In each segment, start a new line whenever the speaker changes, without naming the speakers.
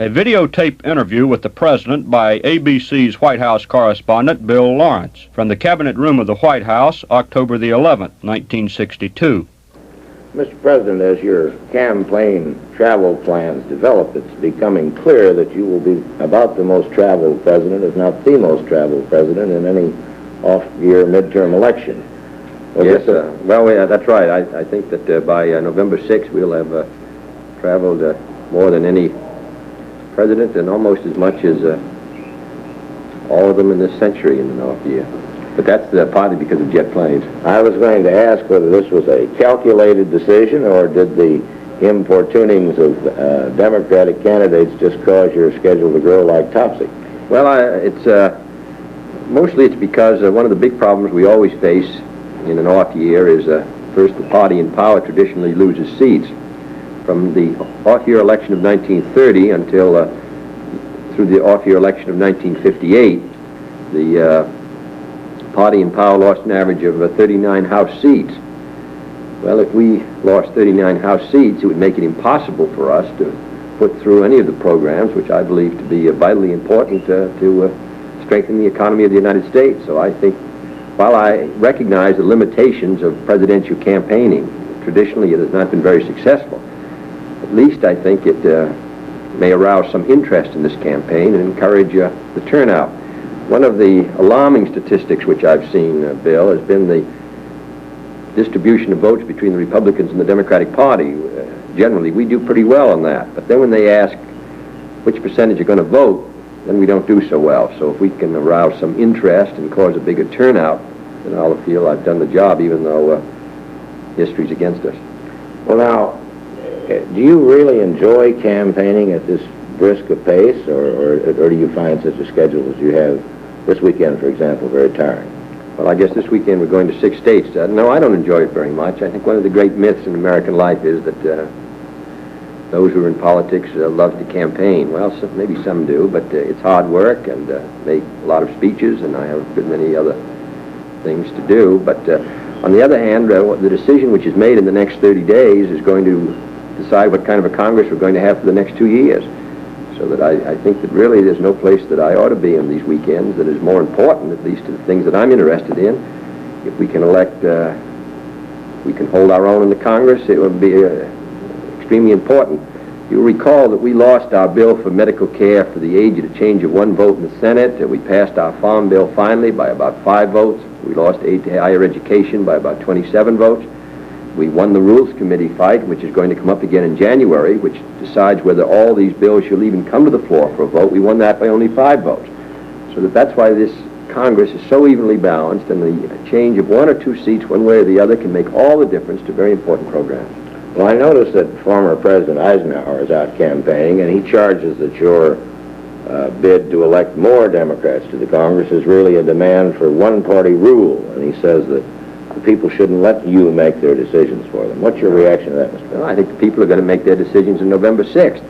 A videotape interview with the President by ABC's White House correspondent Bill Lawrence from the Cabinet Room of the White House, October the 11th, 1962.
Mr. President, as your campaign travel plans develop, it's becoming clear that you will be about the most traveled president, if not the most traveled president, in any off-year midterm election.
Yes, that's right. I think that by November 6th we'll have traveled more than any president, and almost as much as all of them in this century in the North year. But that's partly because of jet planes.
I was going to ask whether this was a calculated decision, or did the importunings of Democratic candidates just cause your schedule to grow like Topsy?
Well, mostly it's because one of the big problems we always face in an off year is first, the party in power traditionally loses seats. From the off-year election of 1930 until through the off-year election of 1958, the party in power lost an average of 39 House seats. Well, if we lost 39 House seats, it would make it impossible for us to put through any of the programs which I believe to be vitally important to strengthen the economy of the United States. So I think, while I recognize the limitations of presidential campaigning, traditionally it has not been very successful. At least I think it may arouse some interest in this campaign and encourage the turnout. One of the alarming statistics which I've seen, Bill, has been the distribution of votes between the Republicans and the Democratic Party. Generally, we do pretty well on that. But then when they ask which percentage are going to vote, then we don't do so well. So if we can arouse some interest and cause a bigger turnout, then I'll feel I've done the job, even though history's against us.
Well, now, do you really enjoy campaigning at this brisk a pace, or do you find such a schedule as you have this weekend, for example, very tiring?
Well, I guess this weekend we're going to 6 states. No, I don't enjoy it very much. I think one of the great myths in American life is that those who are in politics love to campaign. Well, maybe some do, but it's hard work, and make a lot of speeches, and I have a good many other things to do. But on the other hand, the decision which is made in the next 30 days is going to decide what kind of a Congress we're going to have for the next 2 years. So that I think that really there's no place that I ought to be on these weekends that is more important, at least to the things that I'm interested in. If we can elect, we can hold our own in the Congress, it would be extremely important. You'll recall that we lost our bill for medical care for the age of change of 1 vote in the Senate. We passed our farm bill finally by about 5 votes. We lost aid to higher education by about 27 votes. We won the Rules Committee fight, which is going to come up again in January, which decides whether all these bills shall even come to the floor for a vote. We won that by only 5 votes. So that's why this Congress is so evenly balanced, and the change of 1 or 2 seats one way or the other can make all the difference to very important programs.
Well, I noticed that former President Eisenhower is out campaigning, and he charges that your bid to elect more Democrats to the Congress is really a demand for one-party rule, and he says that the people shouldn't let you make their decisions for them. What's your reaction to that, Mr. President?
Well, I think the people are going to make their decisions on November 6th.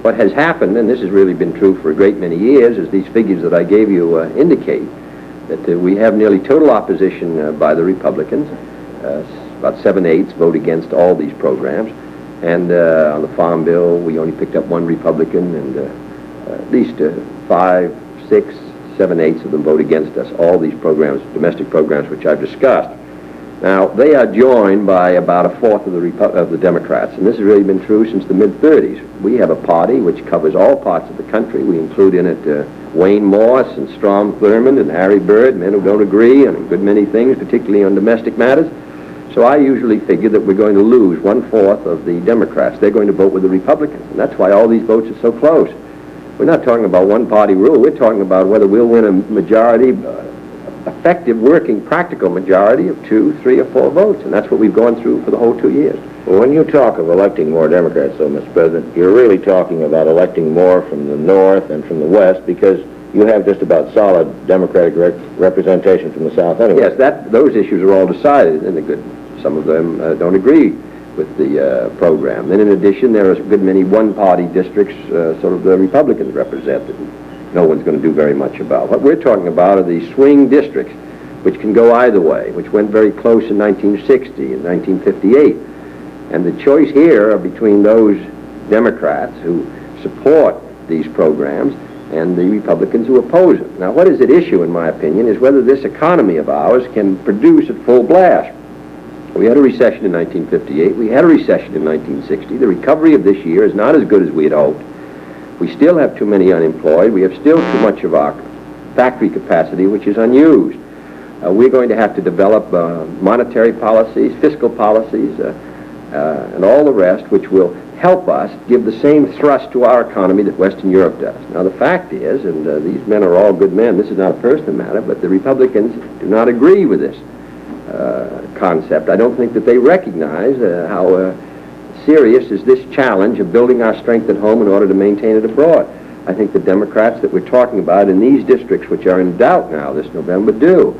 What has happened, and this has really been true for a great many years, as these figures that I gave you indicate, that we have nearly total opposition by the Republicans. About 7/8 vote against all these programs. And on the Farm Bill, we only picked up 1 Republican, and at least 5, 6, 7/8 of them vote against us, all these programs, domestic programs, which I've discussed. Now, they are joined by about 1/4 of the Democrats, and this has really been true since the mid-30s. We have a party which covers all parts of the country. We include in it Wayne Morse and Strom Thurmond and Harry Byrd, men who don't agree on a good many things, particularly on domestic matters. So I usually figure that we're going to lose 1/4 of the Democrats. They're going to vote with the Republicans, and that's why all these votes are so close. We're not talking about one-party rule. We're talking about whether we'll win a majority, effective, working, practical majority of 2, 3, or 4 votes, and that's what we've gone through for the whole 2 years.
Well, when you talk of electing more Democrats, though, Mr. President, you're really talking about electing more from the North and from the West, because you have just about solid Democratic representation from the South anyway.
Yes, those issues are all decided, and some of them don't agree with the program. Then in addition, there are a good many one-party districts, sort of the Republicans represent, that no one's going to do very much about. What we're talking about are the swing districts, which can go either way, which went very close in 1960 and 1958. And the choice here are between those Democrats who support these programs and the Republicans who oppose it. Now, what is at issue, in my opinion, is whether this economy of ours can produce at full blast. We had a recession in 1958. We had a recession in 1960. The recovery of this year is not as good as we had hoped. We still have too many unemployed. We have still too much of our factory capacity which is unused. We're going to have to develop monetary policies, fiscal policies, and all the rest which will help us give the same thrust to our economy that Western Europe does. Now, the fact is, and these men are all good men, this is not a personal matter, but the Republicans do not agree with this concept. I don't think that they recognize how serious is this challenge of building our strength at home in order to maintain it abroad. I think the Democrats that we're talking about in these districts, which are in doubt now this November, do.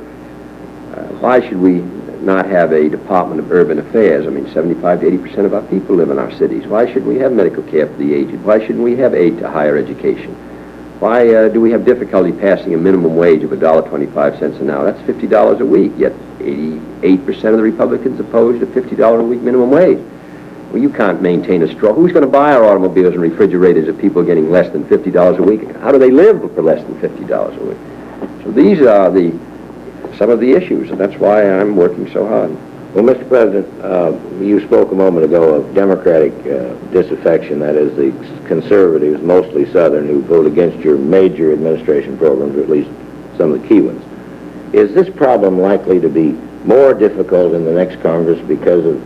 Why should we not have a Department of Urban Affairs? I mean, 75 to 80% of our people live in our cities. Why should we have medical care for the aged? Why shouldn't we have aid to higher education? Why do we have difficulty passing a minimum wage of $1.25 an hour? That's $50 a week, yet 88% of the Republicans opposed a $50 a week minimum wage. Well, you can't maintain a straw. Who's going to buy our automobiles and refrigerators if people are getting less than $50 a week? How do they live for less than $50 a week? So these are some of the issues, and that's why I'm working so hard.
Well, Mr. President, you spoke a moment ago of Democratic disaffection, that is, the conservatives, mostly Southern, who vote against your major administration programs, or at least some of the key ones. Is this problem likely to be more difficult in the next Congress because of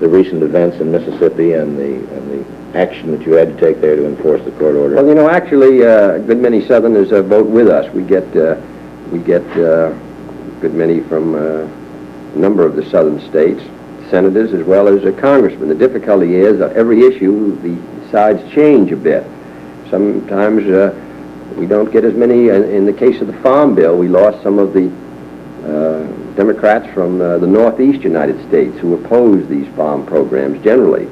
the recent events in Mississippi and the action that you had to take there to enforce the court order?
Well, you know, actually, a good many Southerners vote with us. We get a good many from a number of the southern states, senators as well as congressmen. The difficulty is every issue the sides change a bit. Sometimes we don't get as many. In the case of the Farm Bill, we lost some of the Democrats from the Northeast United States who oppose these farm programs generally.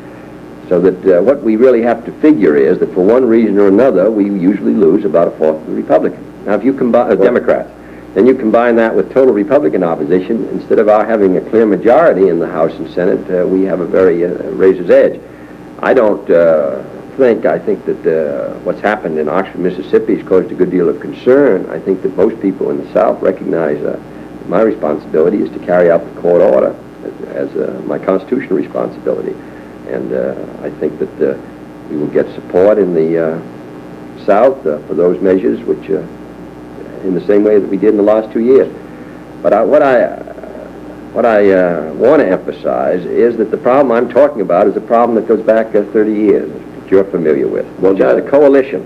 So that what we really have to figure is that for one reason or another, we usually lose about a fourth of the Republicans. Now, if you combine Democrats, then you combine that with total Republican opposition. Instead of our having a clear majority in the House and Senate, we have a very razor's edge. I think that what's happened in Oxford, Mississippi has caused a good deal of concern. I think that most people in the South recognize my responsibility is to carry out the court order as my constitutional responsibility. And I think that we will get support in the South for those measures which in the same way that we did in the last 2 years. But what I want to emphasize is that the problem I'm talking about is a problem that goes back 30 years, that you're familiar with. Well, the coalition.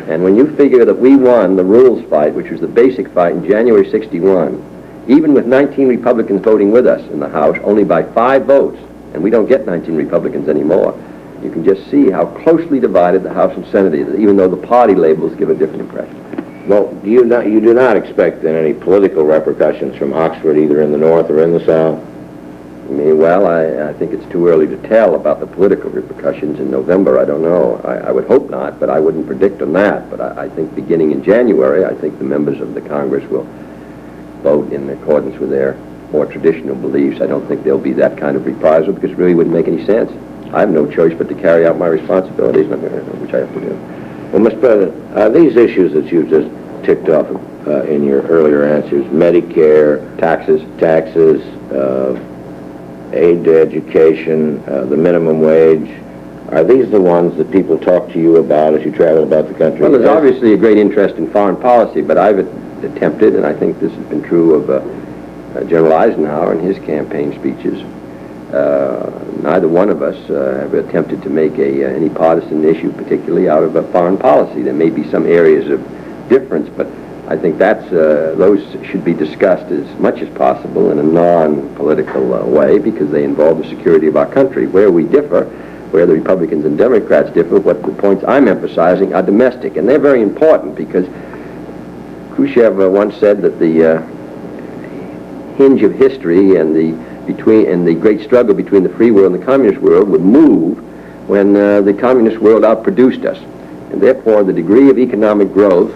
And when you figure that we won the rules fight, which was the basic fight in January 61, even with 19 Republicans voting with us in the House, only by 5 votes, and we don't get 19 Republicans anymore, you can just see how closely divided the House and Senate is, even though the party labels give a different impression.
Well, you do not expect then any political repercussions from Oxford, either in the North or in the South?
Well, I think it's too early to tell about the political repercussions in November. I don't know. I would hope not, but I wouldn't predict on that. But I think beginning in January, I think the members of the Congress will vote in accordance with their more traditional beliefs. I don't think there'll be that kind of reprisal because it really wouldn't make any sense. I have no choice but to carry out my responsibilities, which I have to do.
Well, Mr. President, these issues that you've just ticked off in your earlier answers, Medicare, taxes, aid to education, the minimum wage, are these the ones that people talk to you about as you travel about the country?
Well, there's obviously a great interest in foreign policy, but I've attempted, and I think this has been true of General Eisenhower and his campaign speeches, neither one of us have attempted to make any partisan issue particularly out of foreign policy. There may be some areas of difference, but I think those should be discussed as much as possible in a non-political way because they involve the security of our country. Where we differ, where the Republicans and Democrats differ, what the points I'm emphasizing are domestic, and they're very important because Khrushchev once said that the hinge of history and the great struggle between the free world and the communist world would move when the communist world outproduced us. And therefore, the degree of economic growth,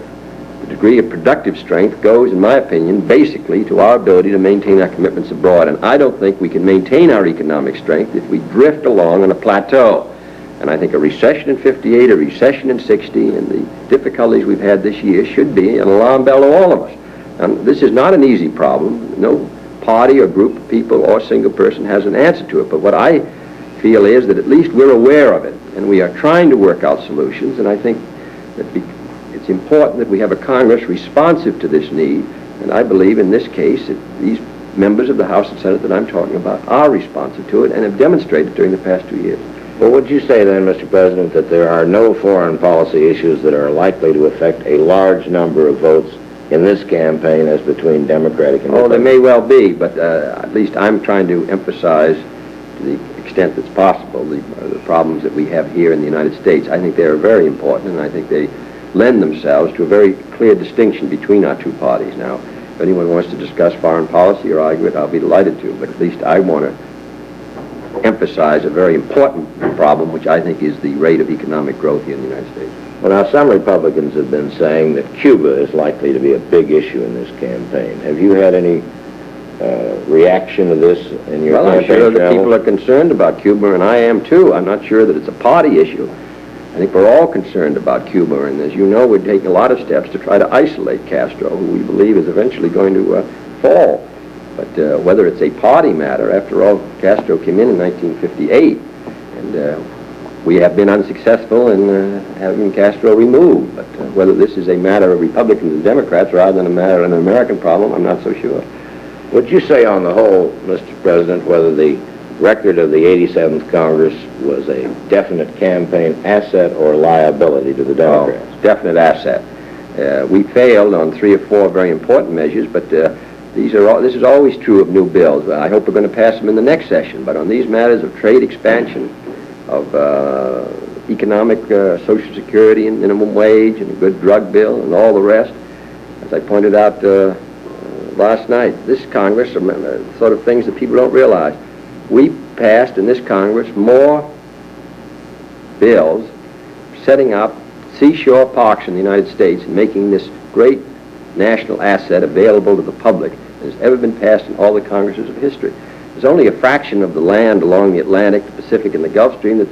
the degree of productive strength goes, in my opinion, basically to our ability to maintain our commitments abroad. And I don't think we can maintain our economic strength if we drift along on a plateau. And I think a recession in 58, a recession in 60, and the difficulties we've had this year should be an alarm bell to all of us. And this is not an easy problem. No party or group of people or single person has an answer to it. But what I feel is that at least we're aware of it, and we are trying to work out solutions. And I think that it's important that we have a Congress responsive to this need. And I believe in this case that these members of the House and Senate that I'm talking about are responsive to it and have demonstrated during the past 2 years.
Well, would you say then, Mr. President, that there are no foreign policy issues that are likely to affect a large number of votes in this campaign as between Democratic and
Oh, there
Republican?
may well be, but at least I'm trying to emphasize to the extent that's possible the problems that we have here in the United States. I think they are very important, and I think they lend themselves to a very clear distinction between our two parties. Now, if anyone wants to discuss foreign policy or argue it, I'll be delighted to, but at least I want to emphasize a very important problem, which I think is the rate of economic growth here in the United States.
Well, now, some Republicans have been saying that Cuba is likely to be a big issue in this campaign. Have you had any reaction to this in your
Well, I'm
campaign
sure that
travel?
people are concerned about Cuba, and I am too. I'm not sure that it's a party issue. I think we're all concerned about Cuba, and as you know, we're taking a lot of steps to try to isolate Castro, who we believe is eventually going to fall. But whether it's a party matter, after all, Castro came in 1958, and we have been unsuccessful in having Castro removed. But whether this is a matter of Republicans and Democrats rather than a matter of an American problem, I'm not so sure.
Would you say on the whole, Mr. President, whether the record of the 87th Congress was a definite campaign asset or liability to the Democrats?
Oh, definite asset. We failed on 3 or 4 very important measures, but this is always true of new bills. I hope we're going to pass them in the next session, but on these matters of trade expansion, of economic Social Security and minimum wage and a good drug bill and all the rest, as I pointed out last night, this Congress are sort of things that people don't realize. We passed in this Congress more bills setting up seashore parks in the United States and making this great national asset available to the public than has ever been passed in all the Congresses of history. There's only a fraction of the land along the Atlantic, the Pacific, and the Gulf Stream that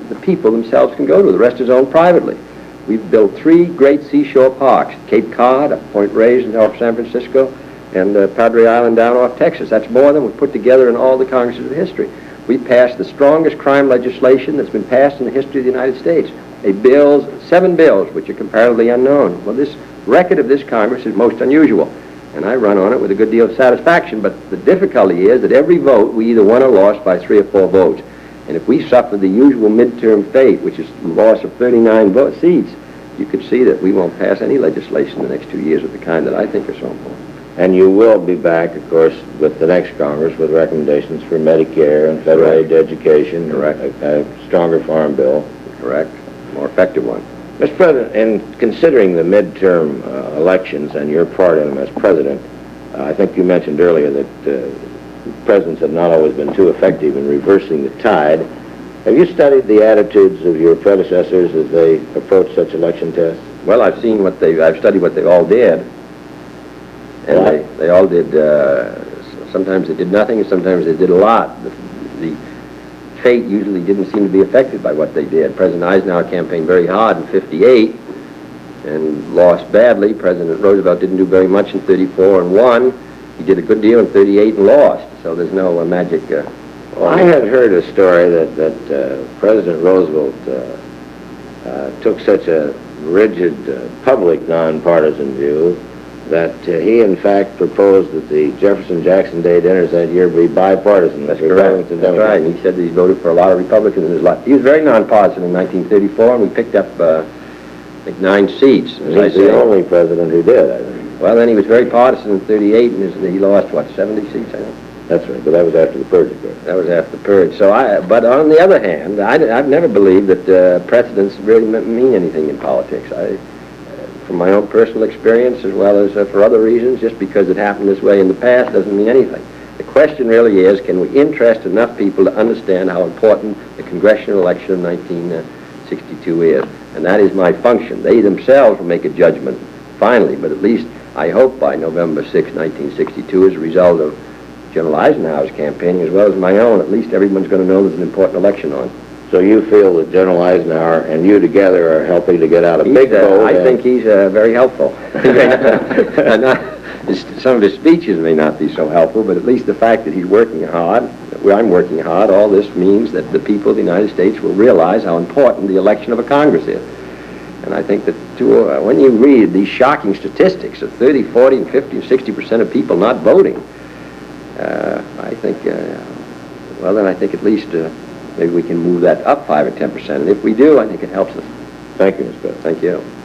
the people themselves can go to. The rest is owned privately. We've built 3 great seashore parks, Cape Cod, up Point Reyes off San Francisco, and Padre Island down off Texas. That's more than we've put together in all the Congresses of history. We passed the strongest crime legislation that's been passed in the history of the United States. 7 bills, which are comparatively unknown. Well, this record of this Congress is most unusual, and I run on it with a good deal of satisfaction, but the difficulty is that every vote we either won or lost by 3 or 4 votes. And if we suffer the usual midterm fate, which is the loss of 39 seats, you could see that we won't pass any legislation in the next 2 years of the kind that I think are so important.
And you will be back, of course, with the next Congress with recommendations for Medicare and federal aid to education,
Correct.
A stronger farm bill.
Correct. More effective one.
Mr. President, in considering the midterm elections and your part in them as president, I think you mentioned earlier that presidents have not always been too effective in reversing the tide. Have you studied the attitudes of your predecessors as they approach such election tests?
Well, I've studied what they all did, and
Right.
they all did. Sometimes they did nothing, and sometimes they did a lot. The fate usually didn't seem to be affected by what they did. President Eisenhower campaigned very hard in 58 and lost badly. President Roosevelt didn't do very much in 34 and won. He did a good deal in 38 and lost. So there's no magic.
I had heard a story that President Roosevelt took such a rigid public nonpartisan view that he in fact proposed that the Jefferson-Jackson Day dinners that year be bipartisan.
That's
Republicans
correct.
and
That's right.
Democrats.
And he said that he voted for a lot of Republicans in his life. He was very nonpartisan in 1934, and we picked up, I think, 9 seats.
And he's the only president who did, I think.
Well, then he was very partisan in 38, and he lost, 70 seats, I think?
That's right, but that was after the purge, of course.
That was after the purge. But on the other hand, I've never believed that precedents really mean anything in politics. From my own personal experience, as well as for other reasons, just because it happened this way in the past doesn't mean anything. The question really is, can we interest enough people to understand how important the congressional election of 1962 is? And that is my function. They themselves will make a judgment finally, but at least I hope by November 6, 1962, as a result of General Eisenhower's campaigning as well as my own, at least everyone's going to know there's an important election on.
So you feel that General Eisenhower and you together are helping to get out a big vote?
I think he's very helpful. Some of his speeches may not be so helpful, but at least the fact that he's working hard, I'm working hard, all this means that the people of the United States will realize how important the election of a Congress is. And I think that when you read these shocking statistics of 30, 40, and 50, and 60% of people not voting, I think, well, then I think at least maybe we can move that up 5 or 10%. And if we do, I think it helps us.
Thank you, Mr. President.
Thank you.